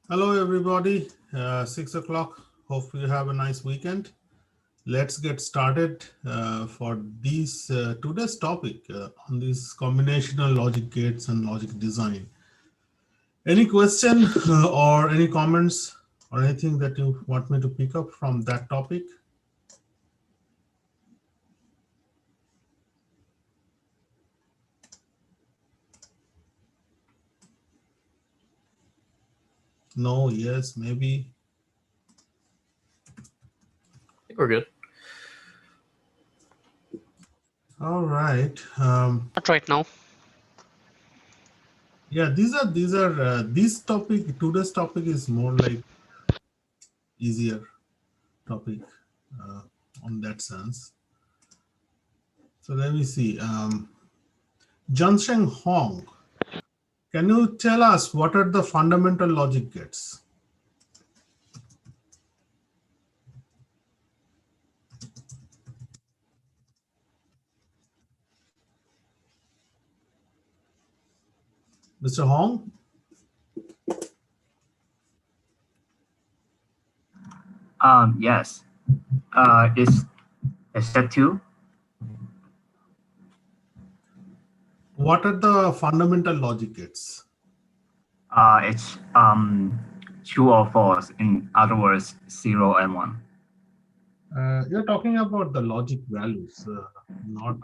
Hello, everybody. 6 o'clock. Hope you have a nice weekend. Let's get started for this today's topic on these combinational logic gates and logic design. Any question or any comments or anything that you want me to pick up from that topic? No, yes, maybe. I think we're good. All right. Not right now. Yeah, this topic, today's topic is more like easier topic on that sense. So let me see. Junsheng Hong, can you tell us what are the fundamental logic gates? Mr. Hong? Yes. Is that two? What are the fundamental logic gates? It's true or false. In other words, 0 and 1. You're talking about the logic values, not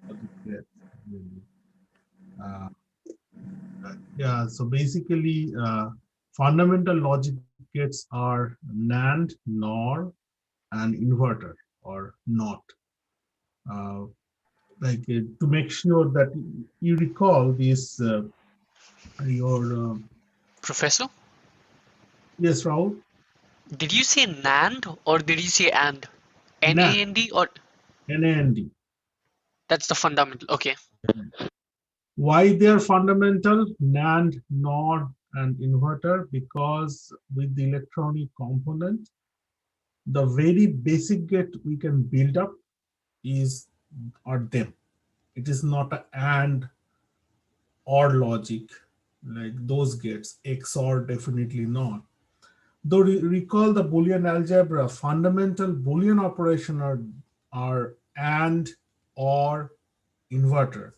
logic gates. Uh, yeah, so basically, fundamental logic gates are NAND, NOR, and inverter or not. To make sure that you recall this, your Professor, yes, Rahul. did you say NAND or did you say AND? NAND, NAND or NAND. that's the fundamental. Okay. Why they are fundamental? NAND, NOR, and inverter, because with the electronic component, the very basic gate we can build up is or them. It is not a AND or logic like those gates. XOR definitely not. Though recall the Boolean algebra, fundamental Boolean operation are AND or inverter.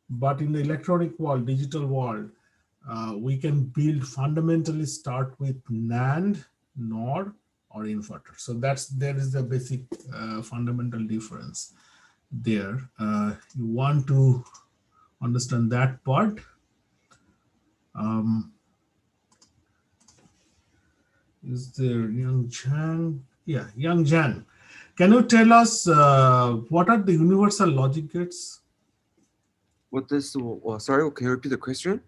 But in the electronic world, digital world, we can build fundamentally start with NAND, NOR, or inverter. So there is the basic fundamental difference there. You want to understand that part. Is there Young Chang? Yeah, Young Zhang. Can you tell us what are the universal logic gates? What is, sorry, can you repeat the question?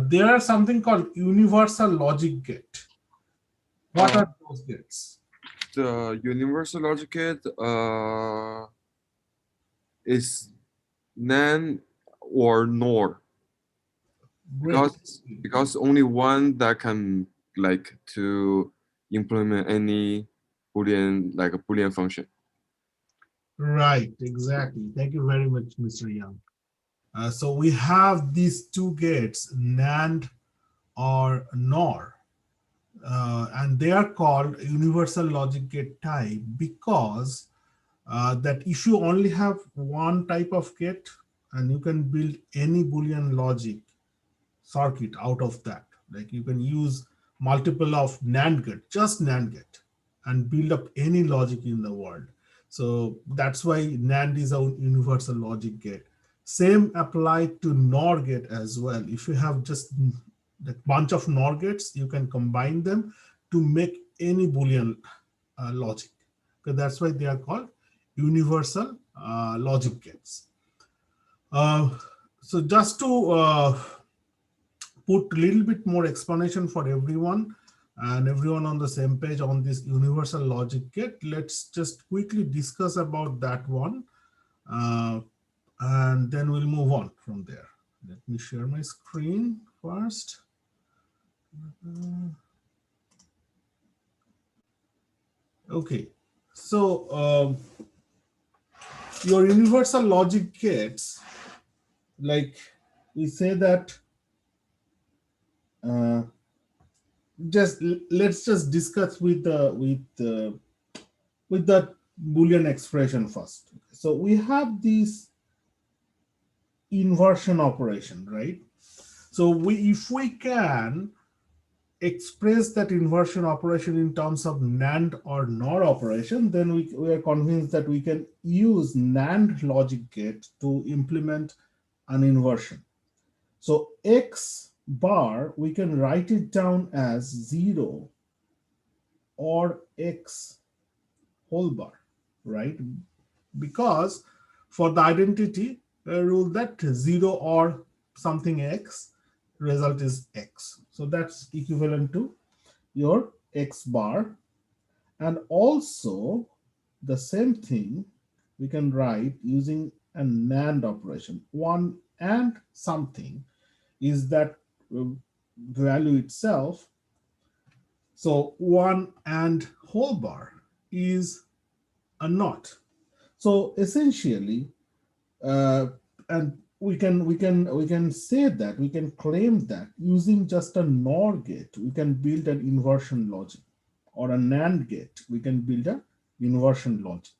There are something called universal logic gate. What are those gates? The universal logic gate is NAND or NOR. Great. Because only one that can like to implement any Boolean, like a Boolean function. Right, exactly. Thank you very much, Mr. Young. So we have these two gates, NAND or NOR, and they are called universal logic gate type because that if you only have one type of gate and you can build any Boolean logic circuit out of that, like you can use multiple of NAND gate, just NAND gate, and build up any logic in the world. So that's why NAND is a universal logic gate. Same applied to NOR gate as well. If you have just a bunch of NOR gates, you can combine them to make any Boolean logic. Because that's why they are called universal logic gates. So just to put a little bit more explanation for everyone and everyone on the same page on this universal logic gate, let's just quickly discuss about that one. And then we'll move on from there. Let me share my screen first. Okay, so your universal logic gates, like we say that let's just discuss with the Boolean expression first. So we have this inversion operation, right? So if we can express that inversion operation in terms of NAND or NOR operation, then we are convinced that we can use NAND logic gate to implement an inversion. So X bar, we can write it down as 0 or X whole bar, right? Because for the identity rule, that 0 or something X, result is X. So that's equivalent to your X bar. And also the same thing we can write using a NAND operation. One and something is that value itself. So 1 and whole bar is a not. So essentially, and we can say that, we can claim that using just a NOR gate, we can build an inversion logic, or a NAND gate, we can build an inversion logic.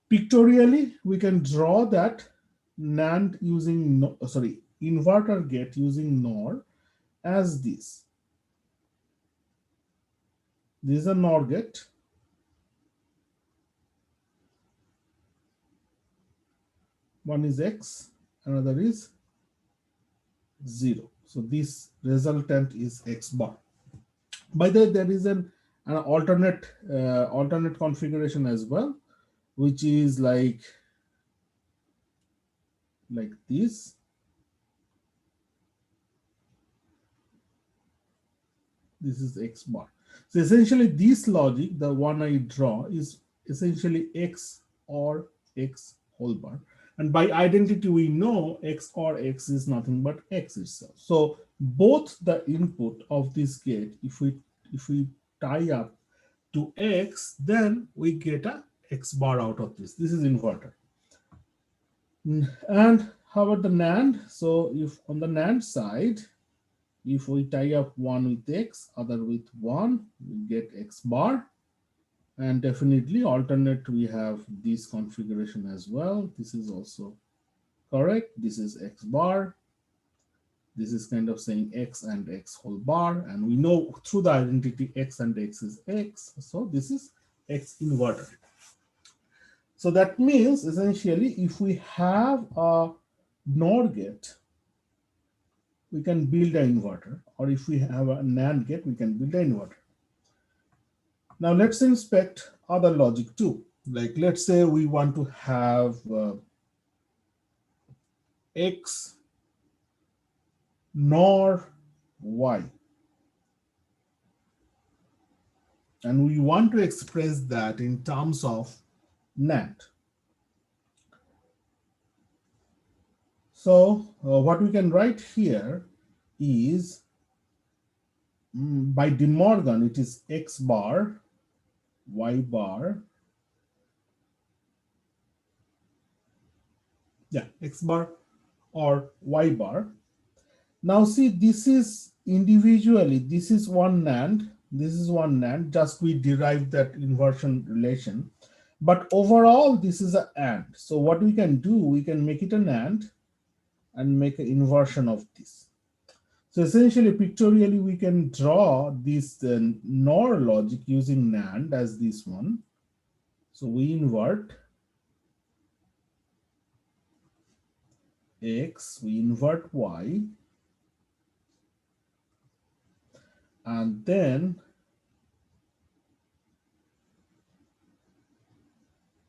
Pictorially, we can draw that NAND using, inverter gate using NOR as this. This is a NOR gate. One is X, another is 0. So this resultant is X bar. By the way, there is an alternate configuration as well, which is like this. This is X bar. So essentially this logic, the one I draw, is essentially X or X whole bar. And by identity, we know X or X is nothing but X itself. So both the input of this gate, if we tie up to X, then we get a X bar out of this. This is inverter. And how about the NAND? So if on the NAND side, if we tie up one with X, other with 1, we get X bar. And definitely alternate, we have this configuration as well. This is also correct. This is X bar. This is kind of saying X and X whole bar. And we know through the identity X and X is X. So this is X inverter. So that means essentially if we have a NOR gate, we can build an inverter. Or if we have a NAND gate, we can build an inverter. Now let's inspect other logic too. Like let's say we want to have X nor Y. And we want to express that in terms of NAND. So what we can write here is, by De Morgan, it is X bar, Y bar. Yeah, X bar or Y bar. Now see, this is individually, this is one NAND, this is one NAND, just we derived that inversion relation. But overall, this is an AND. So what we can do, we can make it an AND and make an inversion of this. So essentially, pictorially, we can draw this NOR logic using NAND as this one. So we invert X, we invert Y, and then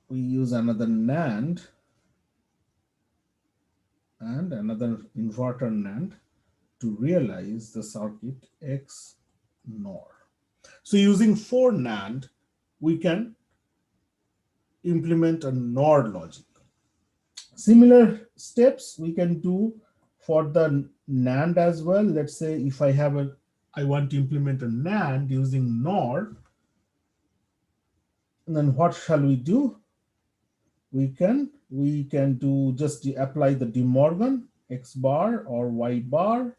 we use another NAND and another inverter NAND to realize the circuit X NOR. So using 4 NAND, we can implement a NOR logic. Similar steps we can do for the NAND as well. Let's say if I want to implement a NAND using NOR, and then what shall we do? We can do just apply the De Morgan X bar or Y bar,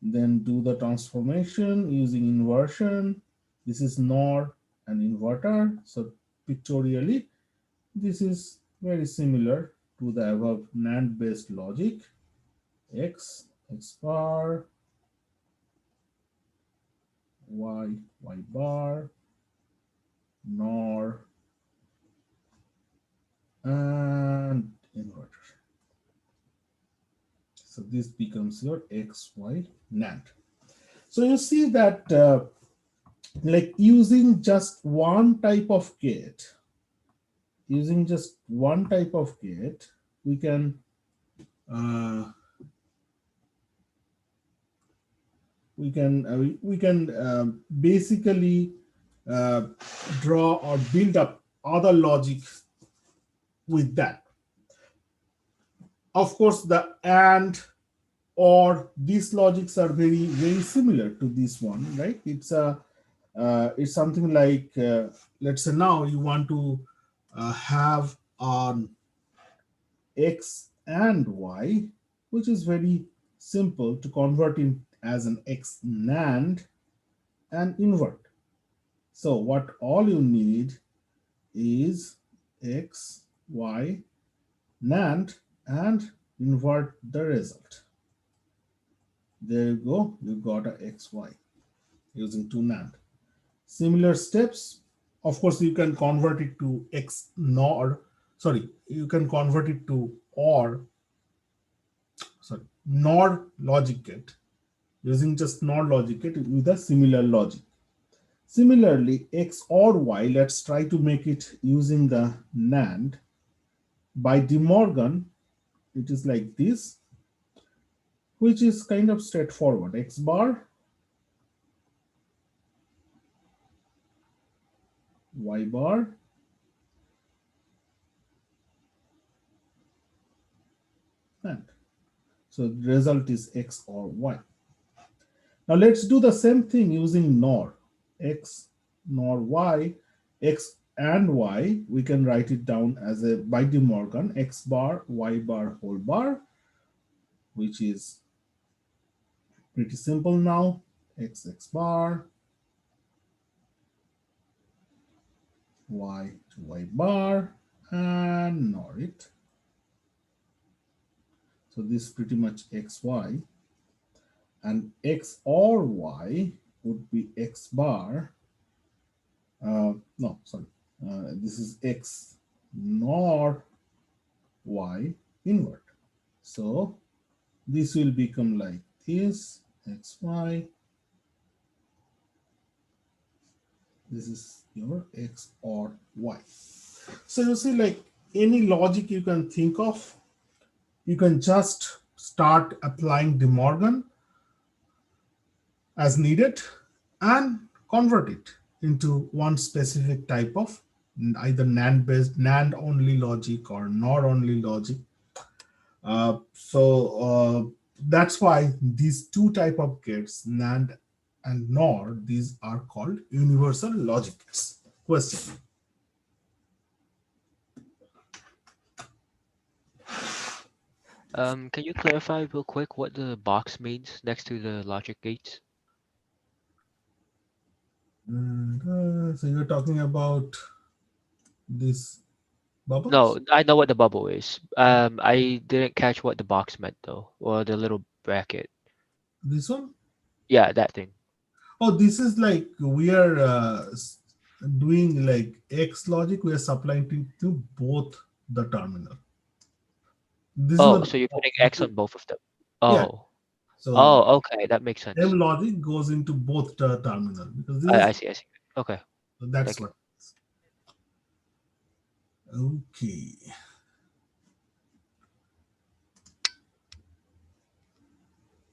then do the transformation using inversion. This is NOR and inverter. So pictorially, this is very similar to the above NAND based logic. X bar, Y bar, NOR, and inverter. So this becomes your XY NAND. So you see that like using just one type of gate, we can basically draw or build up other logic with that. Of course, the AND or these logics are very similar to this one, right? It's something like let's say now you want to have an X and Y, which is very simple to convert in as an X NAND and invert. So what all you need is X, Y, NAND and invert the result. There you go, you got a XY using 2 NAND. Similar steps, of course, you can convert it to X NOR, you can convert it to NOR logic gate using just NOR logic gate with a similar logic. Similarly, X or Y, let's try to make it using the NAND. By De Morgan, it is like this, which is kind of straightforward. X bar, Y bar, and so the result is X or Y. Now let's do the same thing using NOR. X NOR Y, X and Y, we can write it down as a by De Morgan, X bar, Y bar, whole bar, which is pretty simple now. X bar, Y to Y bar, and NOR it. So this is pretty much XY. And X or Y would be X bar. This is X NOR Y invert. So this will become like this, XY. This is your X or Y. So you see, like any logic you can think of, you can just start applying De Morgan as needed and convert it into one specific type of either NAND based, NAND only logic or NOR only logic. That's why these two type of gates, NAND and NOR, these are called universal logic gates. Question. Can you clarify real quick what the box means next to the logic gates? So you're talking about this bubbles? No, I know what the bubble is. I didn't catch what the box meant though, or the little bracket. This one? Yeah, that thing. Oh, this is like we are doing like X logic. We are supplying to both the terminal. This is Oh, not, so you're putting X on both of them. yeah. Oh, So oh, okay, that makes sense. same logic goes into both the terminal because this I is, see. Okay. that's Thank you. what. Okay.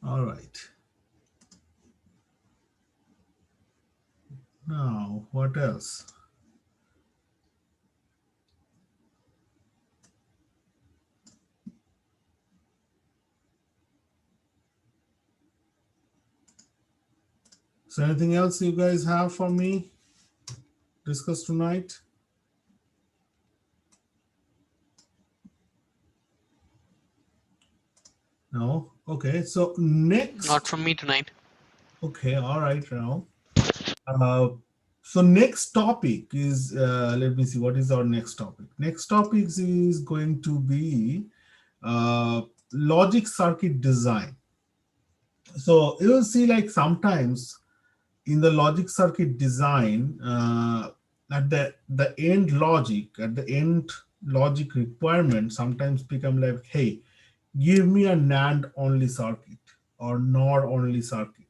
All right. Now, what else? So anything else you guys have for me discuss tonight? No. Okay. So next. Not from me tonight. Okay. All right, Rao. Uh, so next topic is, let me see, what is our next topic? Next topic is going to be logic circuit design. So you will see like sometimes in the logic circuit design, at the end logic, at the end logic requirement sometimes become like, hey, give me a NAND only circuit or NOR only circuit.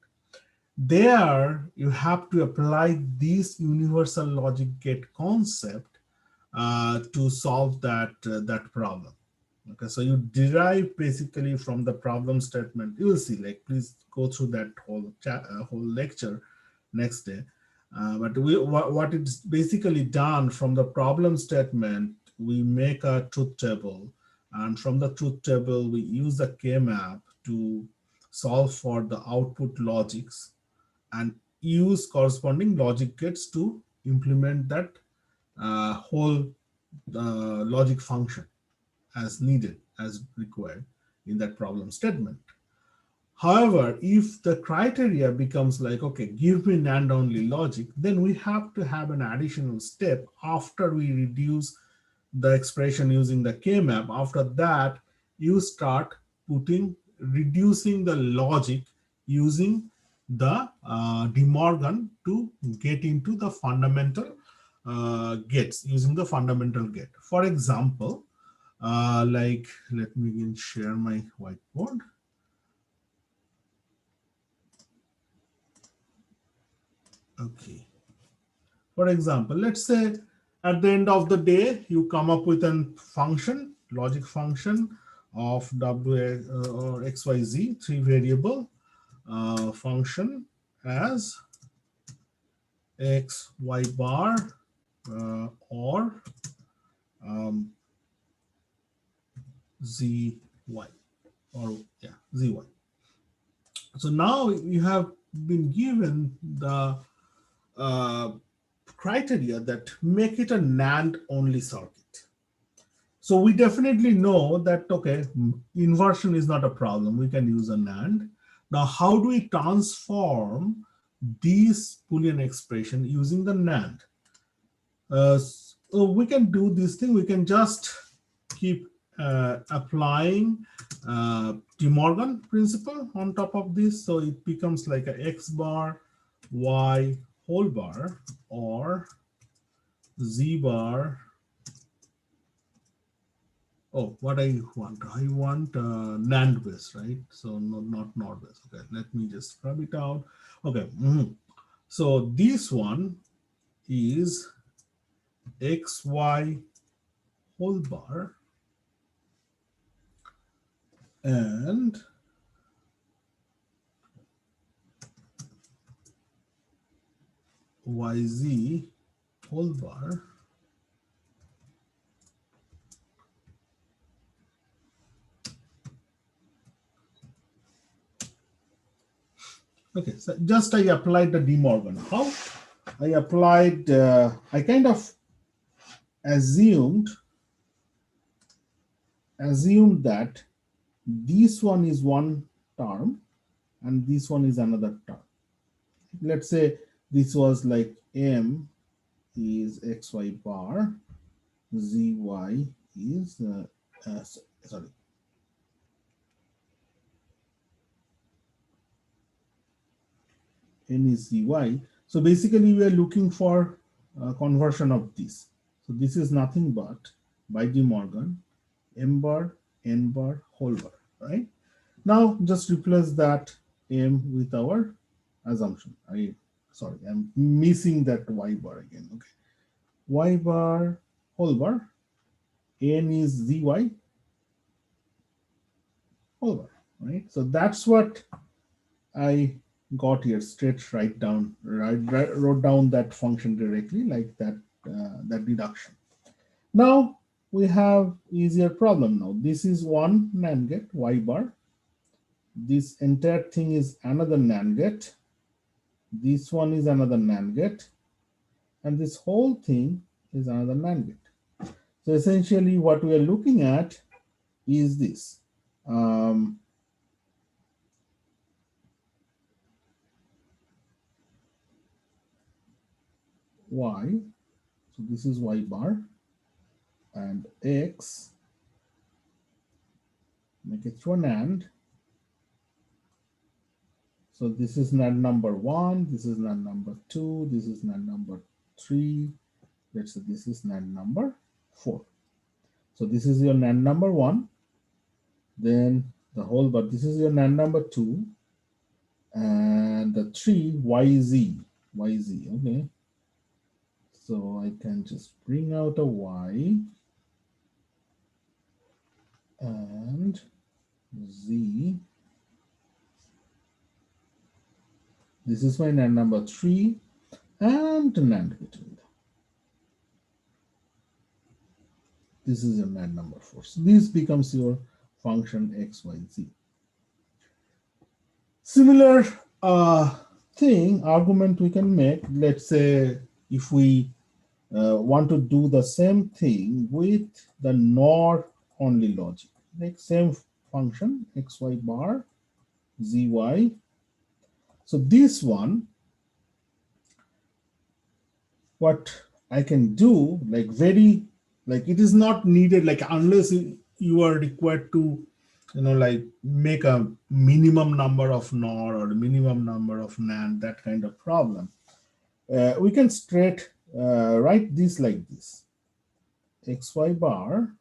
There you have to apply this universal logic gate concept to solve that problem. Okay, so you derive basically from the problem statement. You will see, like, please go through that whole lecture next day. But what it's basically done from the problem statement, we make a truth table, and from the truth table we use the K-map to solve for the output logics and use corresponding logic gates to implement that whole logic function as needed, as required in that problem statement. However, if the criteria becomes like, okay, give me NAND only logic, then we have to have an additional step after we reduce the expression using the K-map. After that, you start reducing the logic using the De Morgan to get into the fundamental gates, using the fundamental gate. For example, like, let me again share my whiteboard. Okay. For example, let's say at the end of the day, you come up with a function, logic function of W or XYZ, three variable function as X, Y bar or ZY or yeah, ZY. So now you have been given the criteria that make it a NAND only circuit. So we definitely know that, okay, inversion is not a problem. We can use a NAND. Now, how do we transform these Boolean expression using the NAND? So we can do this thing. We can just keep applying De Morgan principle on top of this. So it becomes like a X bar, Y whole bar, or Z bar. Oh, what I want NAND base, right? So no, not NOR base. Okay, let me just scrub it out. Okay, so this one is XY whole bar and YZ whole bar. Okay, so just I applied the De Morgan. How? I applied, I kind of assumed that this one is one term and this one is another term. Let's say this was like M is XY bar, ZY is, sorry, N is ZY. So basically we are looking for a conversion of this. So this is nothing but by De Morgan, M bar, N bar, whole bar, right? Now just replace that M with our assumption. I'm missing that Y bar again. Okay, Y bar whole bar, N is ZY whole bar, right? So that's what I got here. Straight wrote down that function directly like that, that deduction. Now we have easier problem now. This is one NAND gate, Y bar. This entire thing is another NAND gate. This one is another NAND gate. And this whole thing is another NAND gate. So essentially what we are looking at is this. y. So this is y bar, and x, make it through an AND. So this is NAND number 1, this is NAND number 2, this is NAND number 3. Let's say this is NAND number 4. So this is your NAND number 1, then the whole bar, this is your NAND number 2, and the 3 YZ, okay. So I can just bring out a Y and Z. This is my NAND number 3 and NAND between them. This is your NAND number 4. So this becomes your function X, Y, Z. Similar argument we can make. Let's say if we want to do the same thing with the NOR only logic, like same function XY bar ZY. So this one, what I can do, like it is not needed, like unless you are required to, like make a minimum number of NOR or a minimum number of NAND, that kind of problem. We can straight write this like this: XY bar,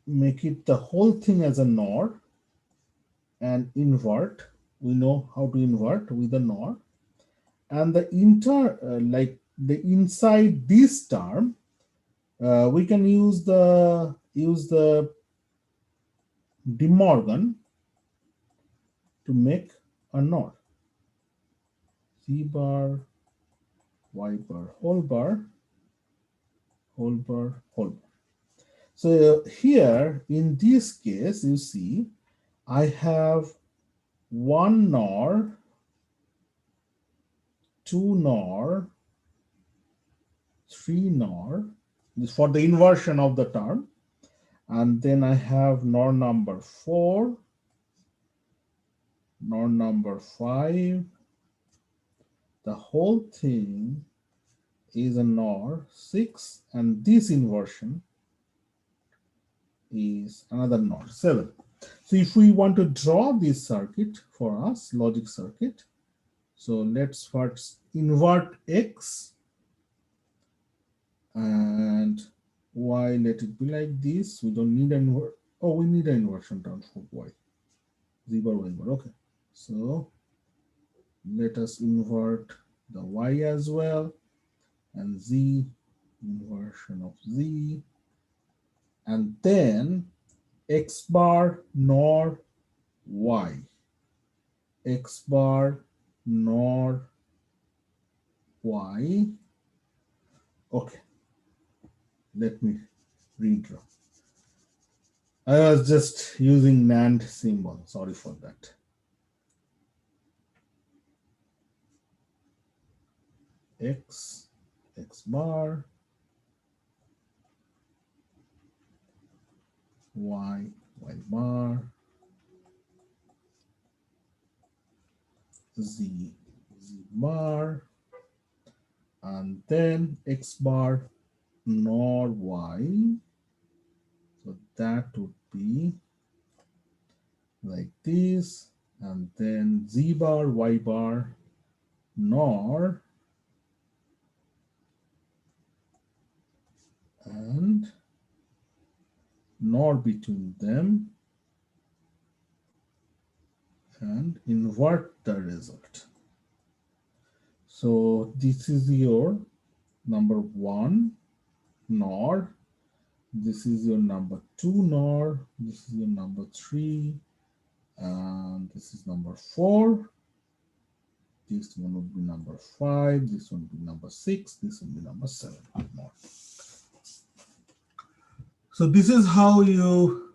make it the whole thing as a NOR, and invert. We know how to invert with a NOR, and the inside this term, we can use the De Morgan to make a NOR. Z bar, Y bar, whole bar, whole bar, whole bar. So here in this case, you see, I have 1 NOR, 2 NOR, 3 NOR, this for the inversion of the term, and then I have NOR number 4, NOR number 5. The whole thing is a NOR 6, and this inversion is another NOR 7. So if we want to draw this circuit for us, logic circuit, so let's first invert X and Y, let it be like this. We don't need an we need an inversion term for Y. Z bar, Y bar, okay. So let us invert the Y as well, and Z, inversion of Z, and then X bar NOR Y, X bar NOR Y. Okay, let me redraw. I was just using NAND symbol, sorry for that. X bar, Y bar, Z bar, and then X bar NOR Y. So that would be like this, and then Z bar, Y bar, NOR, and NOR between them, and invert the result. So this is your number 1 NOR, this is your number 2 NOR, this is your number 3, and this is number 4. This one would be number 5, this one would be number 6, this would be number 7 NOR. So this is how you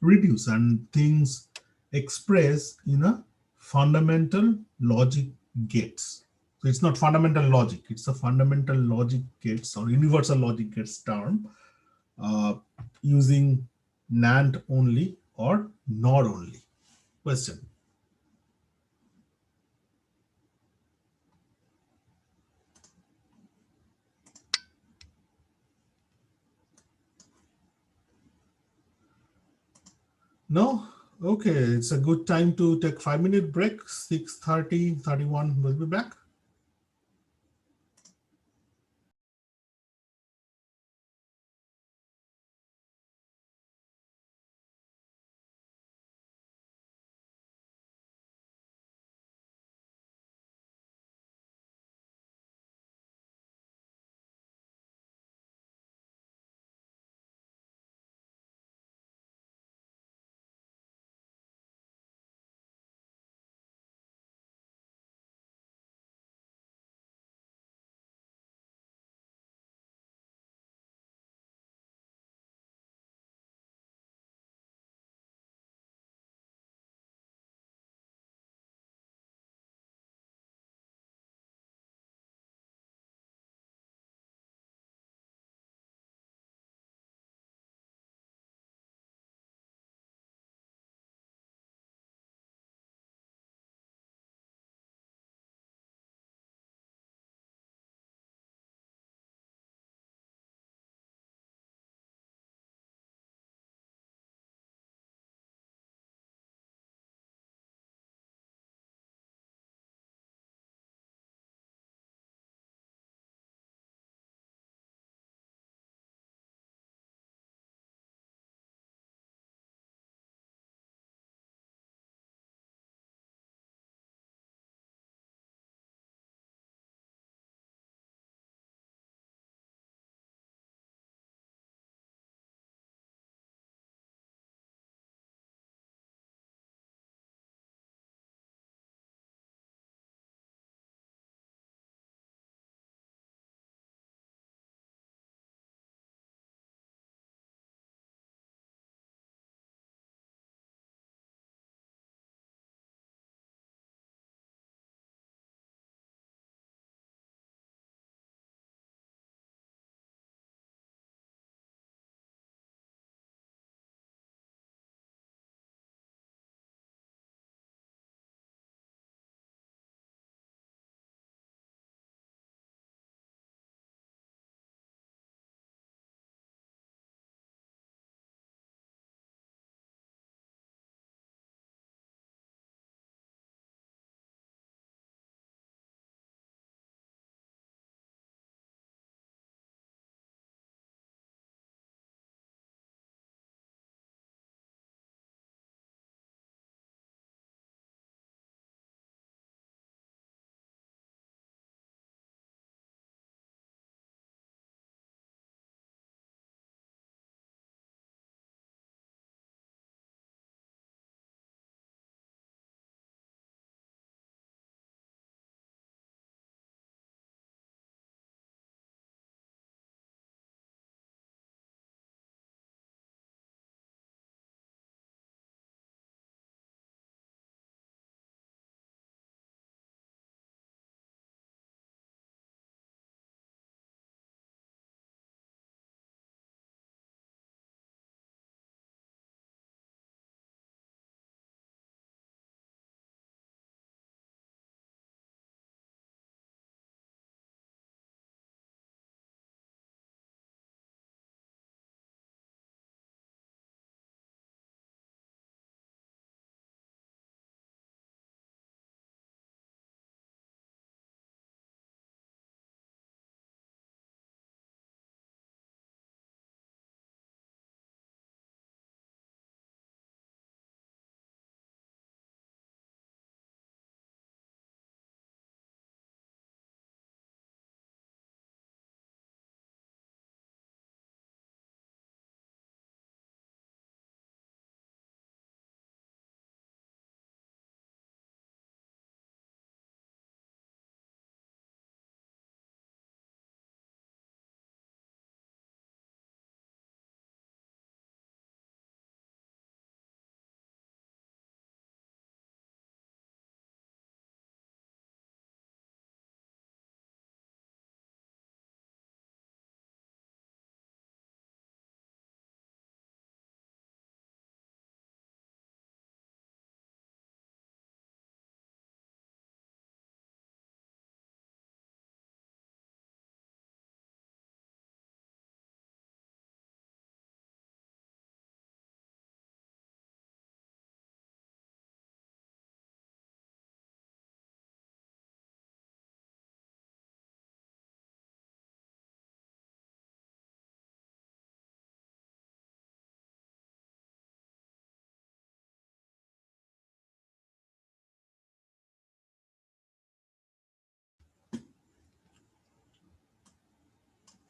reduce and things express in a fundamental logic gates. So it's not fundamental logic, it's a fundamental logic gates or universal logic gates term using NAND only or NOR only. Question? No? Okay, it's a good time to take 5-minute break. 6:30, 31. We'll be back.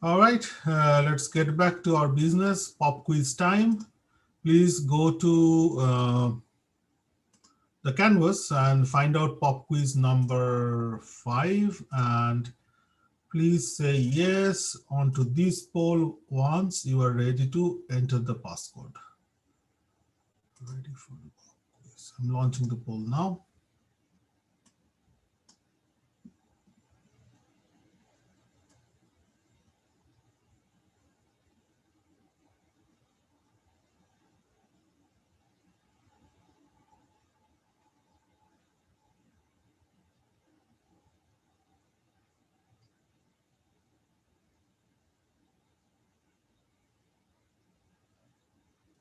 All right, let's get back to our business. Pop quiz time. Please go to the canvas and find out pop quiz number 5, and please say yes onto this poll once you are ready to enter the passcode. Ready for the pop quiz. I'm launching the poll now.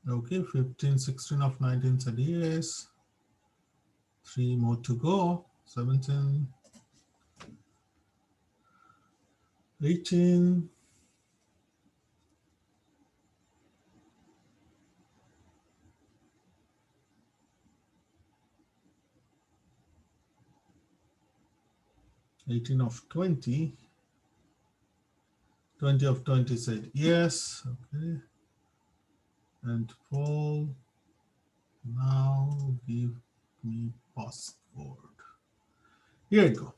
Okay, 15, 16 of 19 said yes. 3 more to go. 17, 18, 18 of 20. 20 of 20 said yes. Okay. And Paul, now give me password. Here you go.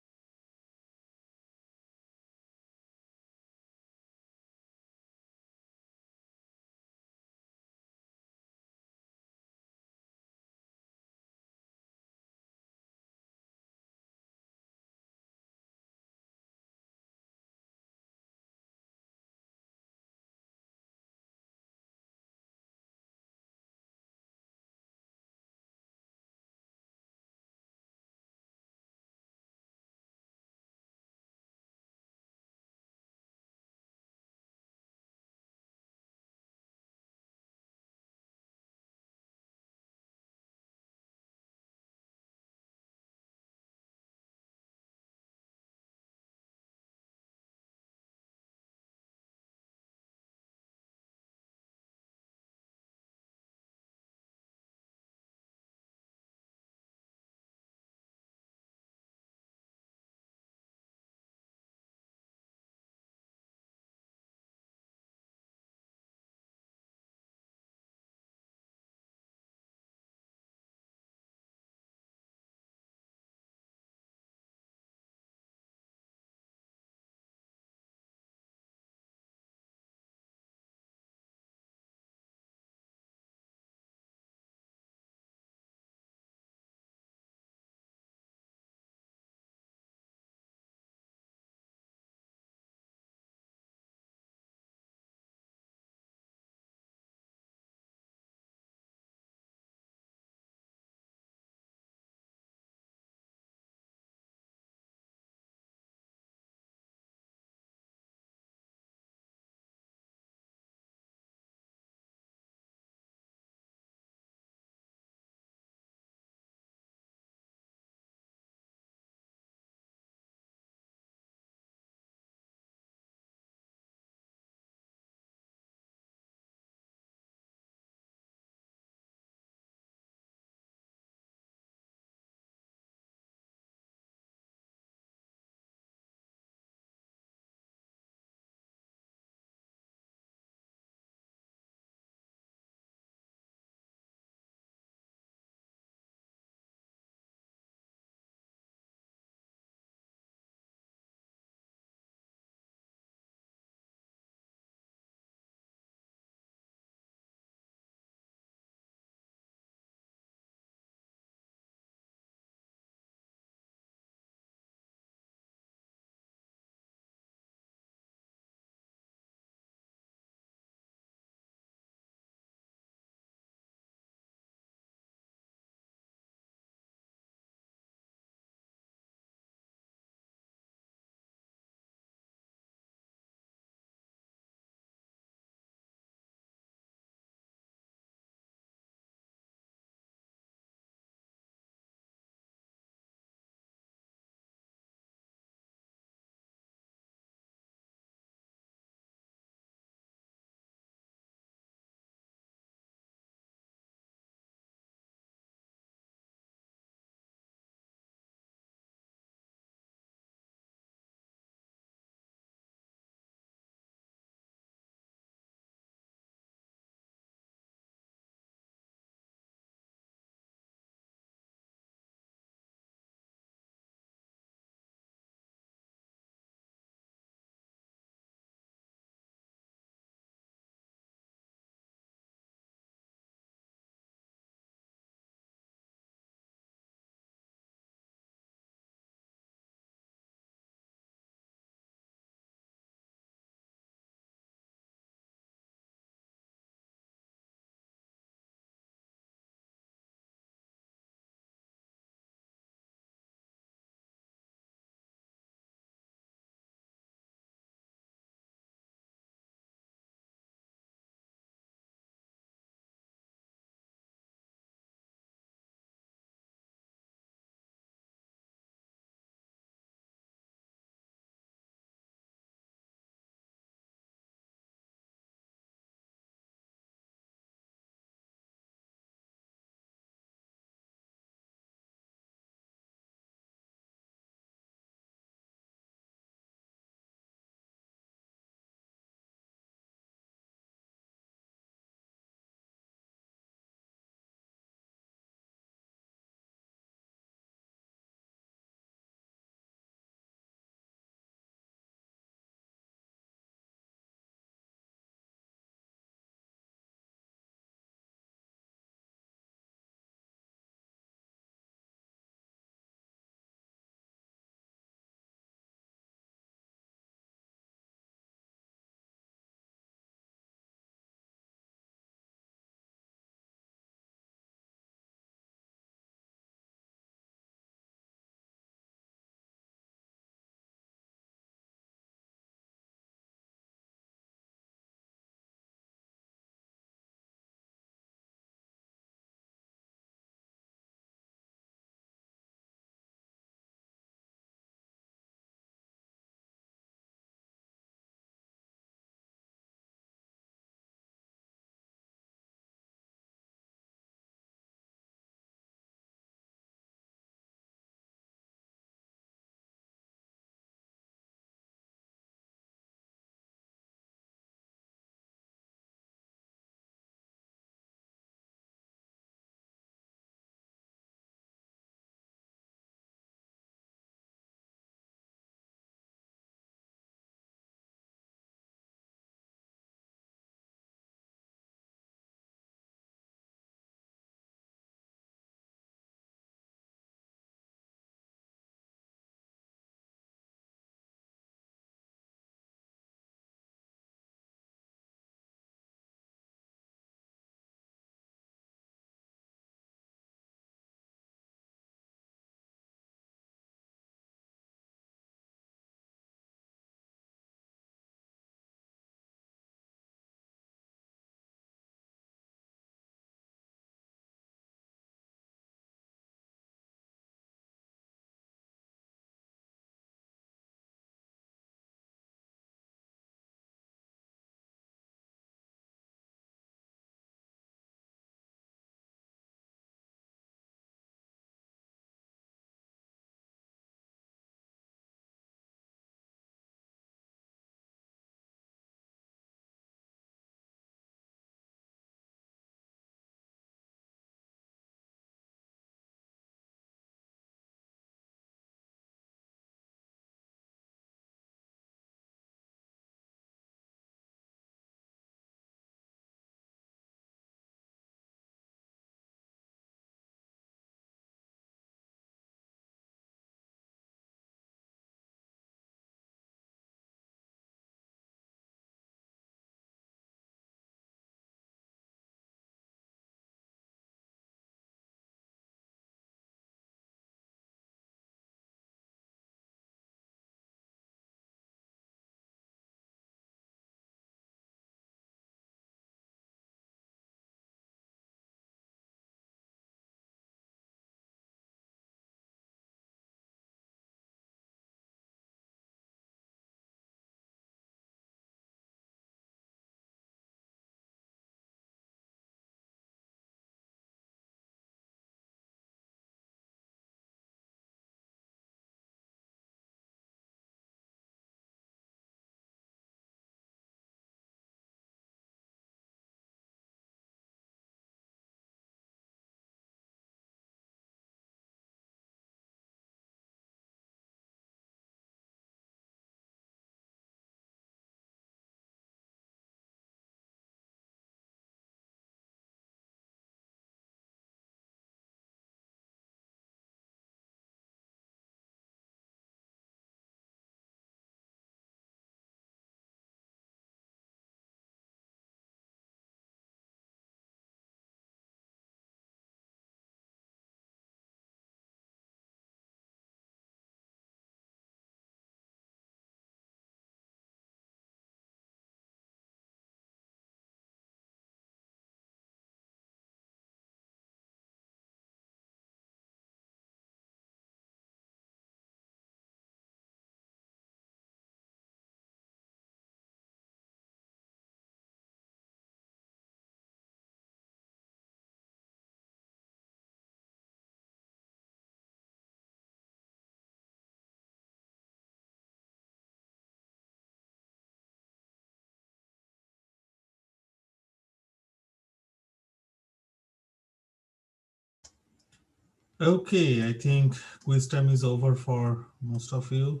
Okay, I think quiz time is over for most of you.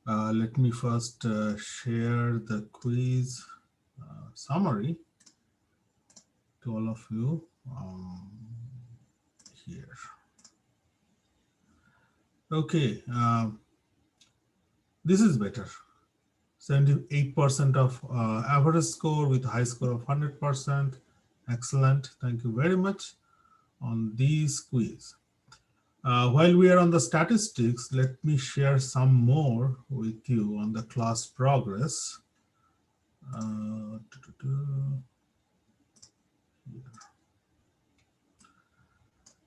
Let me first share the quiz summary to all of you here. Okay, this is better. 78% of average score with high score of 100%. Excellent. Thank you very much on these quiz. While we are on the statistics, let me share some more with you on the class progress. Uh,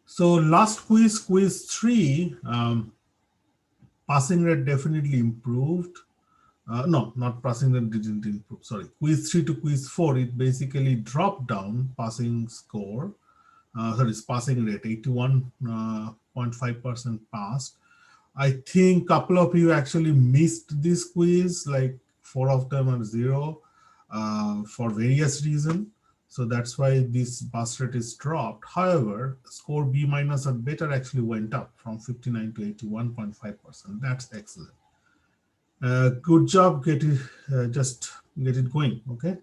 So last quiz, quiz 3, passing rate definitely improved. No, not passing rate didn't improve. Sorry, quiz 3 to quiz 4, it basically dropped down passing score. Sorry, passing rate 81.5% passed. I think couple of you actually missed this quiz, like 4 of them are 0 for various reasons. So that's why this pass rate is dropped. However, score B minus or better actually went up from 59 to 81.5%. That's excellent. Good job, just get it going, okay?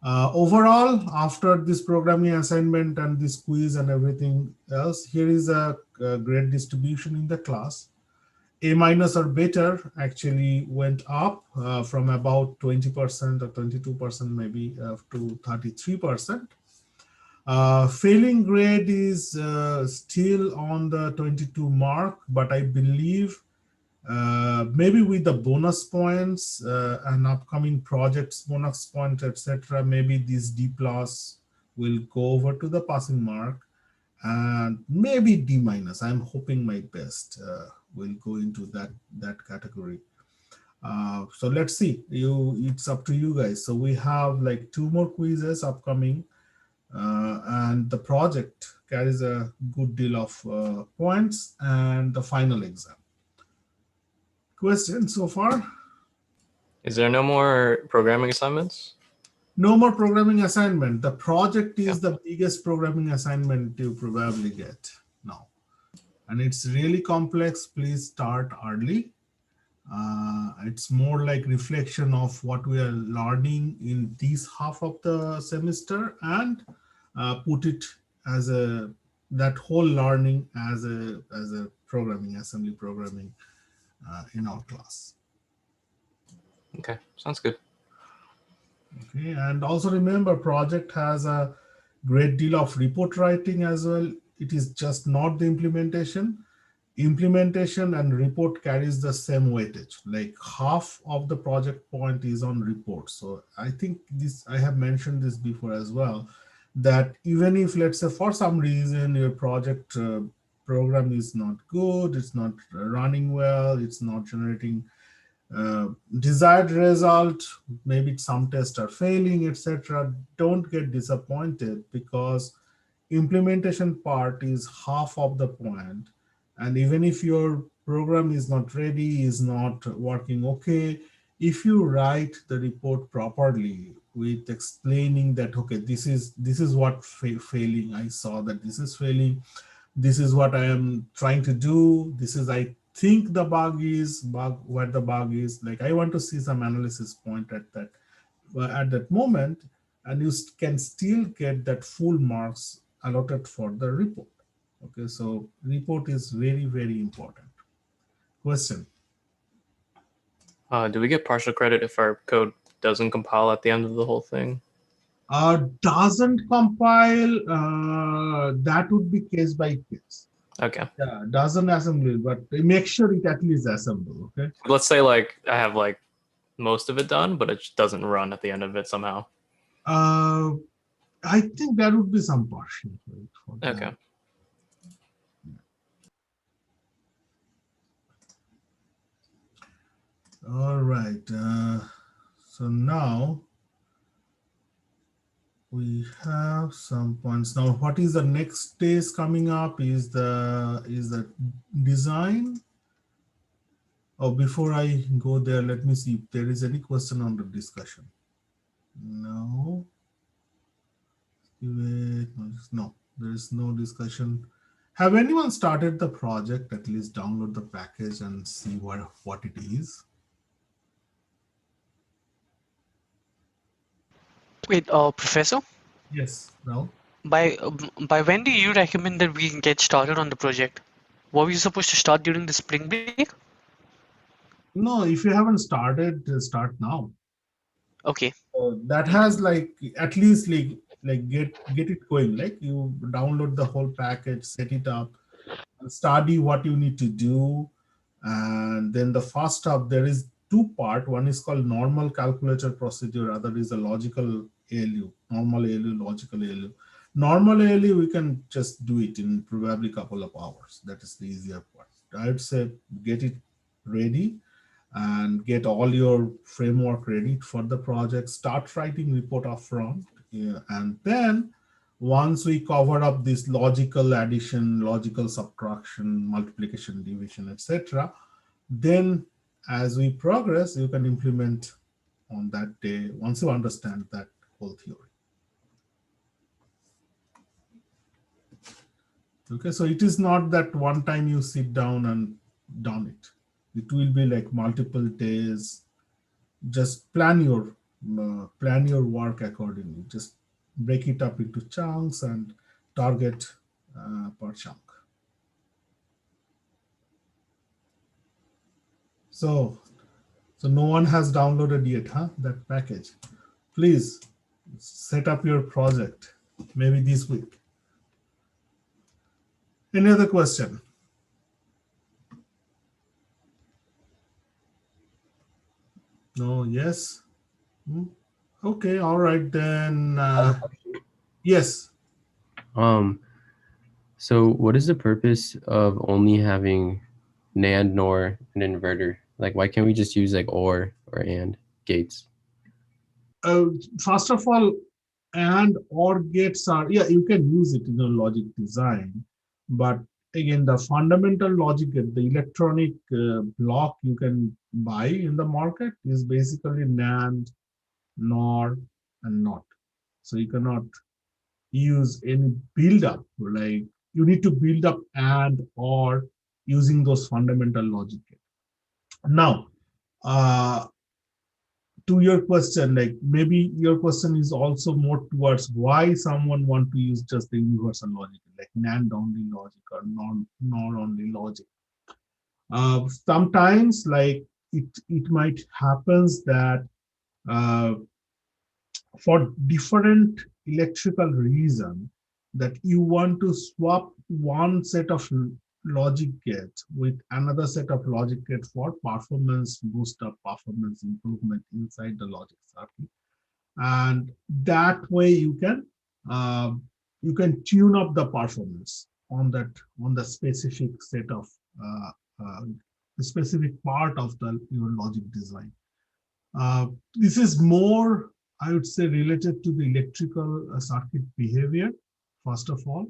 Overall, after this programming assignment and this quiz and everything else, here is a grade distribution in the class. A minus or better actually went up from about 20% or 22% maybe to 33%. Failing grade is still on the 22 mark, but I believe maybe with the bonus points and upcoming projects, bonus points, etc., maybe this D plus will go over to the passing mark, and maybe D minus. I'm hoping my best will go into that category. So let's see. It's up to you guys. So we have like 2 more quizzes upcoming, and the project carries a good deal of points, and the final exam. Questions so far? Is there no more programming assignments? No more programming assignment. The project is the biggest programming assignment you probably get now. And it's really complex. Please start early. It's more like reflection of what we are learning in this half of the semester, and put it as that whole learning as a programming, assembly programming in our class. Okay, sounds good. Okay, and also remember, project has a great deal of report writing as well. It is just not the implementation. Implementation and report carries the same weightage. Like half of the project point is on report. So I think this, I have mentioned this before as well, that even if, let's say, for some reason your project program is not good, it's not running well, it's not generating desired result, maybe some tests are failing, etc., don't get disappointed, because implementation part is half of the point. And even if your program is not ready, is not working okay, if you write the report properly with explaining that, okay, this is what failing, I saw that this is failing, this is what I am trying to do, this is, I think the bug is what the bug is, like I want to see some analysis point at that moment, and you can still get that full marks allotted for the report. Okay, so report is very, very important. Question? Do we get partial credit if our code doesn't compile at the end of the whole thing? Doesn't compile, that would be case by case. Okay. Yeah, doesn't assemble, but make sure it at least assemble. Okay. Let's say like I have like most of it done, but it just doesn't run at the end of it somehow. I think there would be some partial credit for that. Okay. All right. So now we have some points. Now, what is the next days coming up? Is the design? Oh, before I go there, let me see if there is any question on the discussion. No. No, there is no discussion. Have anyone started the project? At least download the package and see what it is. Wait, Professor, Yes, Rahul. by when do you recommend that we can get started on the project? Were we supposed to start during the spring break? No, if you haven't started, start now. Okay. That Thank you. has like at least like get it going. Like you download the whole package, set it up, and study what you need to do, and then the first step there is two part. One is called normal calculator procedure. Other is a logical ALU, normal ALU, logical ALU. Normal ALU we can just do it in probably couple of hours. That is the easier part. I would say get it ready and get all your framework ready for the project. Start writing report upfront, yeah, and then once we cover up this logical addition, logical subtraction, multiplication, division, etc., then as we progress, you can implement on that day once you understand that whole theory. Okay, so it is not that one time you sit down and done it. It will be like multiple days. Just plan your work accordingly. Just break it up into chunks and target per chunk. So no one has downloaded yet, huh? That package. Please set up your project maybe this week. Any other question? No, yes. Okay, all right then. Yes. So what is the purpose of only having NAND, NOR, and inverter? Like, why can't we just use like OR or AND gates? First of all, and or gates are, yeah, you can use it in a logic design, but again, the fundamental logic gate, the electronic block you can buy in the market is basically NAND, NOR, and NOT. So you cannot use any build up, like you need to build up and or using those fundamental logic gates. Now, to your question, like maybe your question is also more towards why someone want to use just the universal logic, like NAND only logic or NOR only logic. Sometimes, like it might happens that for different electrical reason that you want to swap one set of logic gate with another set of logic gate for performance boost up, performance improvement inside the logic circuit, and that way you can tune up the performance on the specific set of the specific part of your logic design. This is more, I would say, related to the electrical circuit behavior, first of all.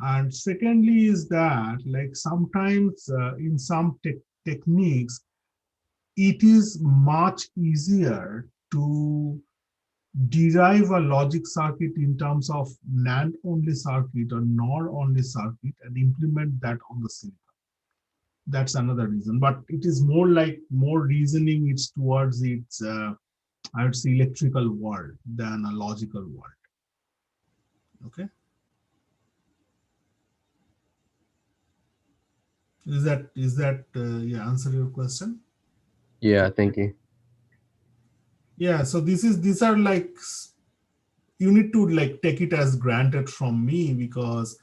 And secondly is that, like sometimes in some techniques, it is much easier to derive a logic circuit in terms of NAND only circuit or NOR only circuit and implement that on the silicon. That's another reason, but it is more reasoning. It's towards its I would say electrical world than a logical world. Okay. Is that yeah, answer your question? Yeah, thank you. Yeah. So these are like, you need to like take it as granted from me because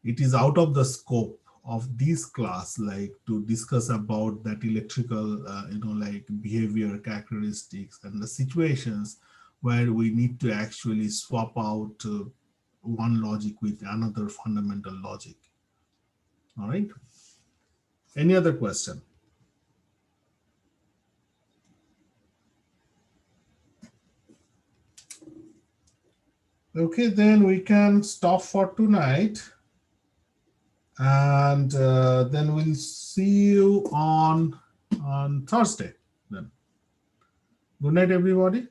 it is out of the scope of this class, like to discuss about that electrical, like behavior characteristics and the situations where we need to actually swap out one logic with another fundamental logic. All right. Any other question? Okay, then we can stop for tonight. And then we'll see you on Thursday then. Good night, everybody.